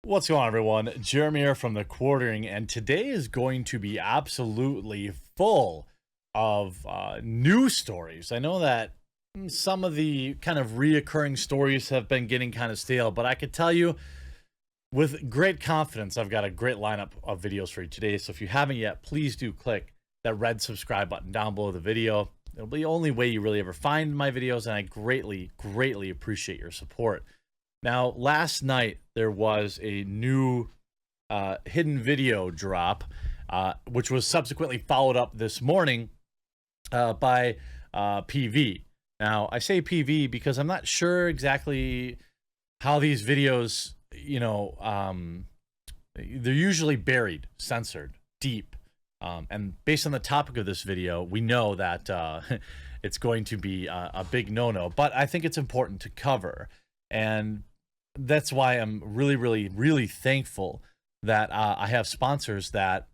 What's going on, everyone? Jeremy here from the Quartering, and today is going to be absolutely full of news stories. I know that some of the kind of reoccurring stories have been getting kind of stale, but I could tell you with great confidence, I've got a great lineup of videos for you today. So if you haven't yet, please do click that red subscribe button down below the video. It'll be the only way you really ever find my videos, and I greatly appreciate your support. Now, last night, there was a new hidden video drop, which was subsequently followed up this morning by PV. Now, I say PV because I'm not sure exactly how these videos, they're usually buried, censored, deep. And based on the topic of this video, we know that it's going to be a big no-no, but I think it's important to cover. And that's why I'm really thankful that I have sponsors that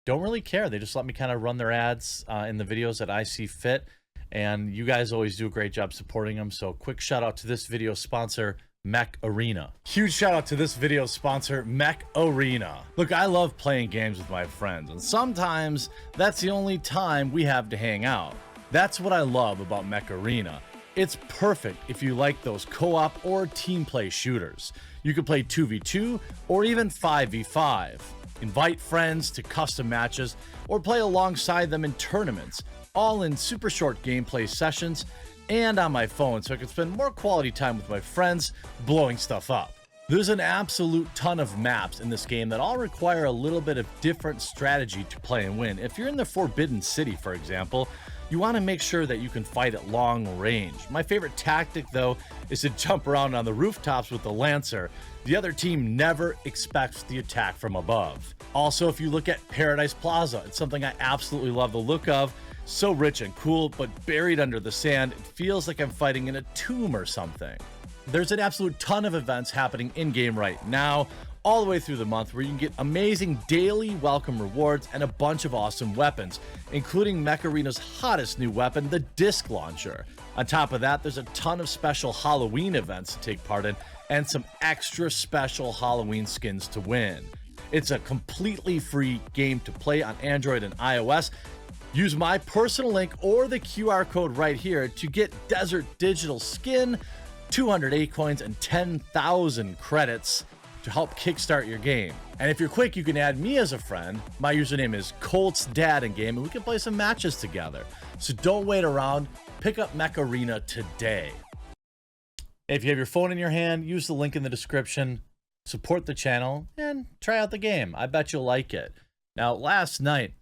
don't really care. They just let me kind of run their ads in the videos that I see fit. And you guys always do a great job supporting them. So quick shout out to this video sponsor, Mech Arena. Huge shout out to this video sponsor, Mech Arena. Look, I love playing games with my friends, and sometimes that's the only time we have to hang out. That's what I love about Mech Arena. It's perfect if you like those co-op or team play shooters. You can play 2v2 or even 5v5. Invite friends to custom matches or play alongside them in tournaments, all in super short gameplay sessions and on my phone, so I can spend more quality time with my friends blowing stuff up. There's an absolute ton of maps in this game that all require a little bit of different strategy to play and win. If you're in the Forbidden City, for example, you want to make sure that you can fight at long range. My favorite tactic, though, is to jump around on the rooftops with the Lancer. The other team never expects the attack from above. Also, if you look at Paradise Plaza, it's something I absolutely love the look of. So rich and cool, but buried under the sand, it feels like I'm fighting in a tomb or something. There's an absolute ton of events happening in-game right now, all the way through the month, where you can get amazing daily welcome rewards and a bunch of awesome weapons, including Mech Arena's hottest new weapon, the Disc Launcher. On top of that, there's a ton of special Halloween events to take part in, and some extra special Halloween skins to win. It's a completely free game to play on Android and iOS. Use my personal link or the QR code right here to get Desert Digital Skin, 200 A-coins, and 10,000 credits to help kickstart your game. And if you're quick, you can add me as a friend. My username is Colt's Dad in game, and we can play some matches together. So don't wait around. Pick up Mech Arena today. If you have your phone in your hand, use the link in the description, support the channel, and try out the game. I bet you'll like it. Now, last night,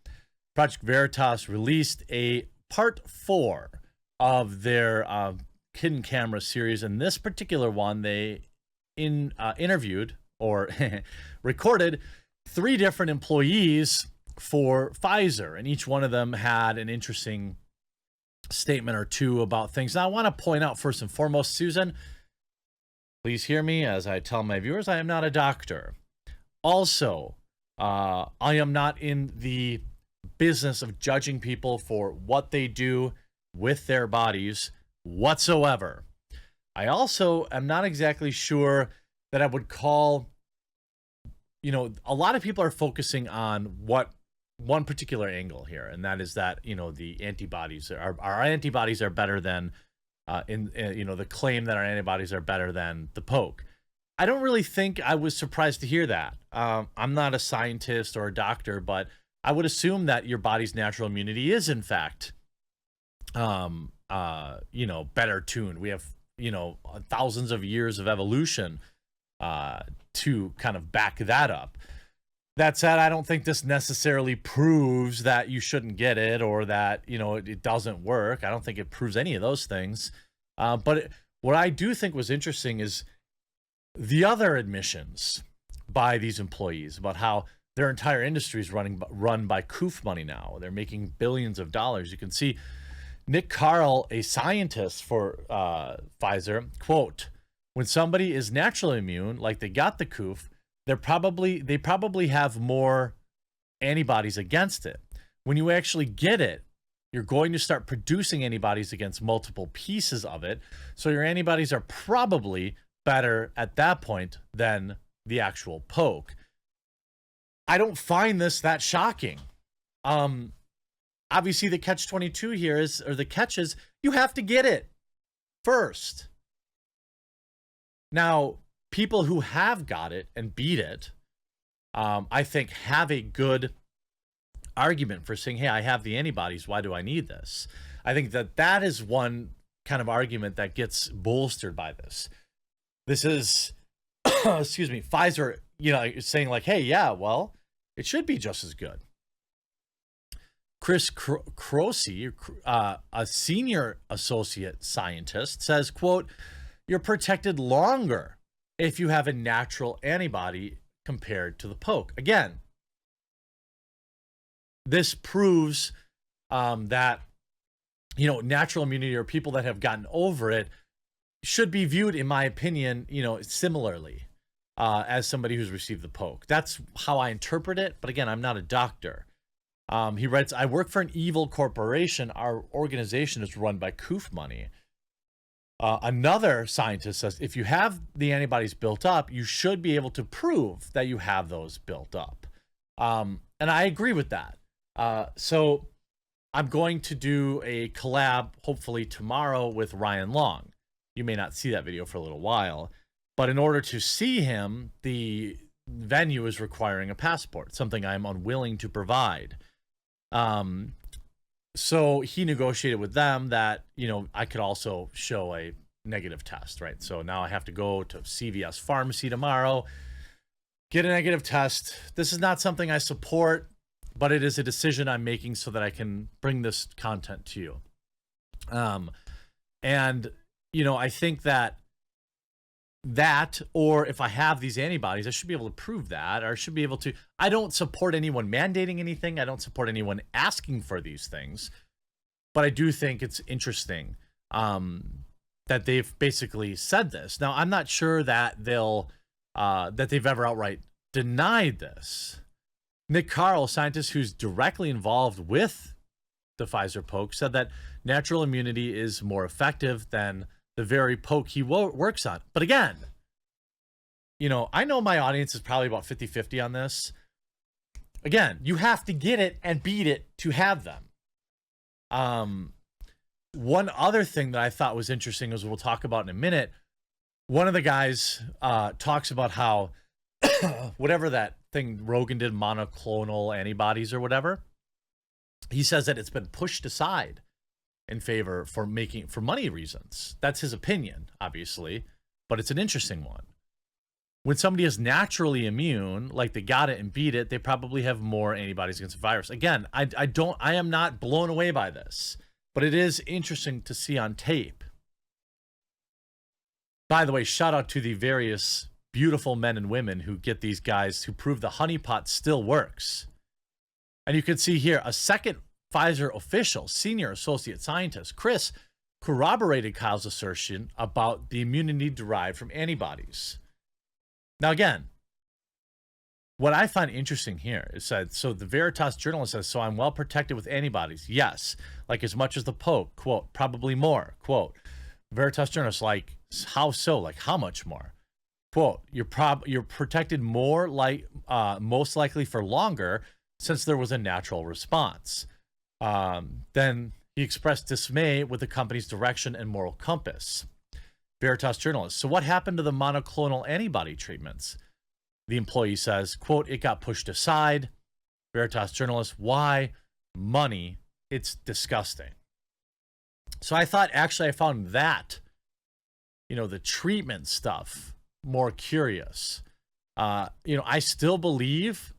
Project Veritas released a part 4 of their hidden camera series. In this particular one, they interviewed or recorded 3 different employees for Pfizer, and each one of them had an interesting statement or two about things. Now, I want to point out first and foremost, Susan, please hear me as I tell my viewers, I am not a doctor. Also, I am not in the business of judging people for what they do with their bodies whatsoever. I also am not exactly sure that I would call, a lot of people are focusing on one particular angle here, and that is that, the antibodies, our antibodies are better than, the claim that our antibodies are better than the poke. I don't really think I was surprised to hear that. I'm not a scientist or a doctor, but I would assume that your body's natural immunity is, in fact, better tuned. We have, thousands of years of evolution to kind of back that up. That said, I don't think this necessarily proves that you shouldn't get it or that, it doesn't work. I don't think it proves any of those things. What I do think was interesting is the other admissions by these employees about how their entire industry is run by coof money now. They're making billions of dollars. You can see Nick Carl, a scientist for Pfizer, quote, "When somebody is naturally immune, like they got the coof, they probably have more antibodies against it. When you actually get it, you're going to start producing antibodies against multiple pieces of it. So your antibodies are probably better at that point than the actual poke. I don't find this that shocking. Obviously the catch-22 here is, or the catch is, you have to get it first. Now, people who have got it and beat it, I think have a good argument for saying, hey, I have the antibodies, why do I need this? I think that that is one kind of argument that gets bolstered by this. This is, excuse me, Pfizer, you know, saying like, hey, yeah, well, it should be just as good. Chris Croce, a senior associate scientist, says, quote, you're protected longer if you have a natural antibody compared to the poke. Again, this proves that, you know, natural immunity, or people that have gotten over it, should be viewed, in my opinion, you know, similarly as somebody who's received the poke. That's how I interpret it. But again, I'm not a doctor. He writes, I work for an evil corporation. Our organization is run by coof money. Another scientist says, if you have the antibodies built up, you should be able to prove that you have those built up. And I agree with that. So I'm going to do a collab, hopefully tomorrow, with Ryan Long. You may not see that video for a little while, but in order to see him, the venue is requiring a passport, something I'm unwilling to provide. So he negotiated with them that, you know, I could also show a negative test, right? So now I have to go to CVS Pharmacy tomorrow, get a negative test. This is not something I support, but it is a decision I'm making so that I can bring this content to you. And, you know, I think that or if I have these antibodies, I should be able to prove that, or I should be able to. I don't support anyone mandating anything. I don't support anyone asking for these things, but I do think it's interesting that they've basically said this. Now, I'm not sure that that they've ever outright denied this. Nick Carl, a scientist who's directly involved with the Pfizer poke, said that natural immunity is more effective than the very poke he works on. But again, you know, I know my audience is probably about 50-50 on this. Again, you have to get it and beat it to have them. One other thing that I thought was interesting, as we'll talk about in a minute, one of the guys talks about how whatever that thing Rogan did, monoclonal antibodies or whatever, he says that it's been pushed aside in favor for money reasons. That's his opinion, obviously, but it's an interesting one. When somebody is naturally immune, like they got it and beat it, they probably have more antibodies against the virus. Again, I am not blown away by this, but it is interesting to see on tape. By the way, shout out to the various beautiful men and women who get these guys who prove the honeypot still works. And you can see here a second Pfizer official, senior associate scientist, Chris, corroborated Kyle's assertion about the immunity derived from antibodies. Now, again, what I find interesting here is that, so the Veritas journalist says, so I'm well protected with antibodies. Yes, like as much as the poke, quote, probably more, quote. Veritas journalist, like, how so? Like, how much more? Quote, you're protected more, like most likely for longer, since there was a natural response. Then he expressed dismay with the company's direction and moral compass. Veritas journalist, so what happened to the monoclonal antibody treatments? The employee says, quote, it got pushed aside. Veritas journalist, why? Money. It's disgusting. So I thought, actually, I found that, you know, the treatment stuff more curious. You know, I still believe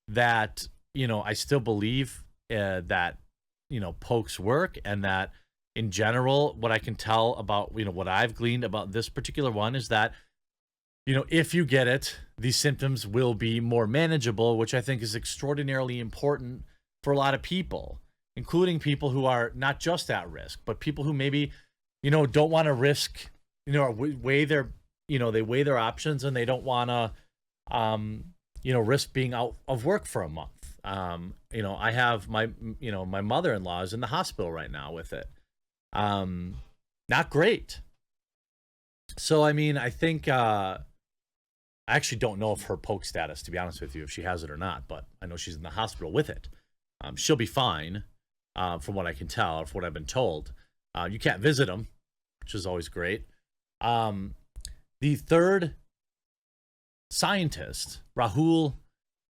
that, that, you know, pokes work, and that in general, what I can tell about, you know, what I've gleaned about this particular one is that, you know, if you get it, these symptoms will be more manageable, which I think is extraordinarily important for a lot of people, including people who are not just at risk, but people who maybe, you know, don't want to risk, you know, weigh their, you know, they weigh their options, and they don't want to, you know, risk being out of work for a month. You know, I have my mother-in-law is in the hospital right now with it. Not great. So, I mean, I think, I actually don't know of her poke status, to be honest with you, if she has it or not, but I know she's in the hospital with it. She'll be fine, from what I can tell, or from what I've been told. You can't visit them, which is always great. The third scientist, Rahul,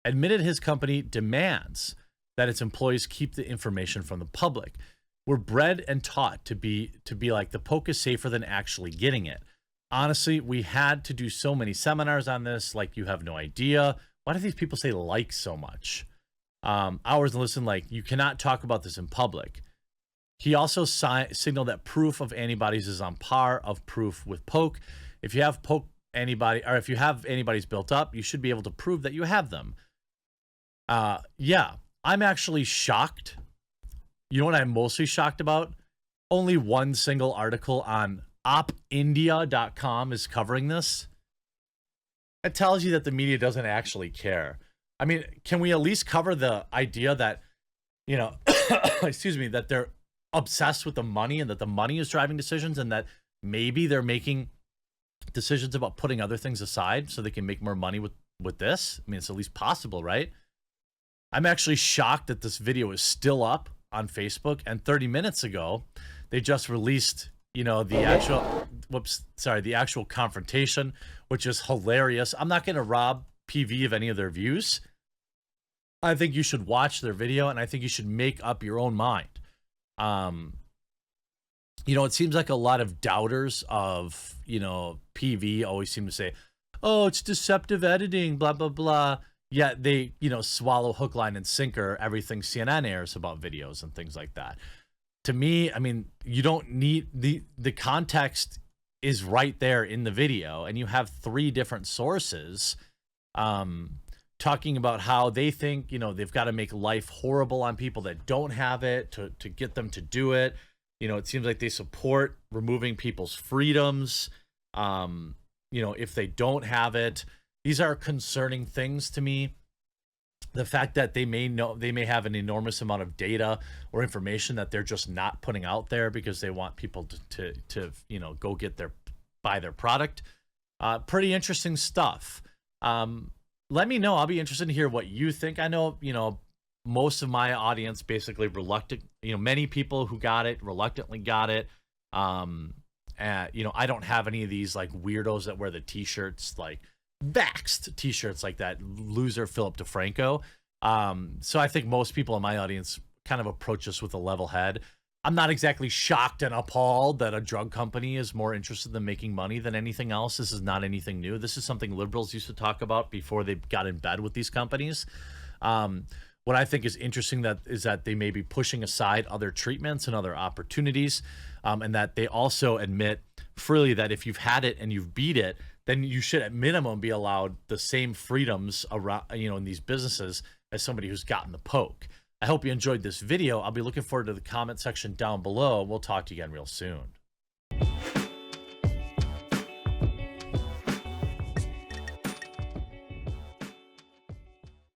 admitted his company demands that its employees keep the information from the public. We're bred and taught to be like the poke is safer than actually getting it. Honestly, we had to do so many seminars on this, like you have no idea. Why do these people say like so much? Hours and listen, like you cannot talk about this in public. He also signaled that proof of antibodies is on par of proof with poke. If you have poke antibody, or if you have antibodies built up, you should be able to prove that you have them. Yeah, I'm actually shocked. You know what I'm mostly shocked about? Only one single article on opindia.com is covering this. It tells you that the media doesn't actually care. I mean, can we at least cover the idea that, you know, excuse me, that they're obsessed with the money and that the money is driving decisions and that maybe they're making decisions about putting other things aside so they can make more money with this? I mean, it's at least possible, right? I'm actually shocked that this video is still up on Facebook, and 30 minutes ago, they just released, you know, the actual confrontation, which is hilarious. I'm not going to rob PV of any of their views. I think you should watch their video, and I think you should make up your own mind. You know, it seems like a lot of doubters of, you know, PV always seem to say, oh, it's deceptive editing, blah, blah, blah. Yet they, you know, swallow hook, line, and sinker everything CNN airs about videos and things like that. To me, I mean, you don't need the context is right there in the video, and you have 3 different sources talking about how they think, you know, they've got to make life horrible on people that don't have it to get them to do it. You know, it seems like they support removing people's freedoms, you know, if they don't have it. These are concerning things to me. The fact that they may have an enormous amount of data or information that they're just not putting out there because they want people to you know, go buy their product. Pretty interesting stuff. Let me know. I'll be interested to hear what you think. I know, you know, most of my audience basically many people who got it reluctantly got it. You know, I don't have any of these like weirdos that wear the t-shirts, like vaxxed t-shirts like that loser Philip DeFranco. So I think most people in my audience kind of approach this with a level head. I'm not exactly shocked and appalled that a drug company is more interested in making money than anything else. This is not anything new. This is something liberals used to talk about before they got in bed with these companies. What I think is interesting is that they may be pushing aside other treatments and other opportunities, and that they also admit freely that if you've had it and you've beat it, then you should at minimum be allowed the same freedoms around, you know, in these businesses as somebody who's gotten the poke. I hope you enjoyed this video. I'll be looking forward to the comment section down below. We'll talk to you again real soon.